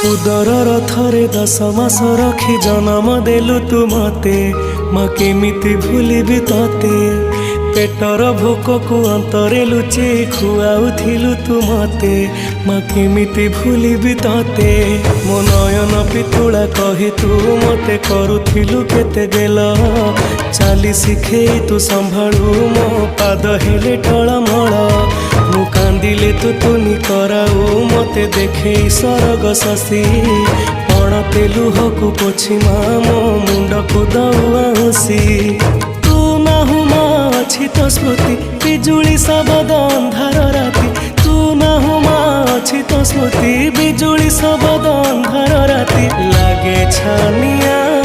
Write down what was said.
उदर थरे 10 मास रखी जन्म देलु तू मते माँ केमिति भूलिबी तते पेटर भोक को अंतरे लुचे खुआउथिलु तू मते माँ केमिति भूलिबी तते मो नयन पितुला कही तू मते करुथिलु केते गेल चाली शिखे तू संभाळु मो पाद हेले टळमळ मु कांदिले तू तुनी कराऊ मते देखे सरग शशि पणते लुहकु पोछि माँ मो मुंड को दौआ हुसी तू नाहु माँ अछि तो स्मृति बिजुली शब्द अंधार राति तू नाहु माँ अछि तो स्मृति बिजुली शब्द अंधार राति लागे छानिया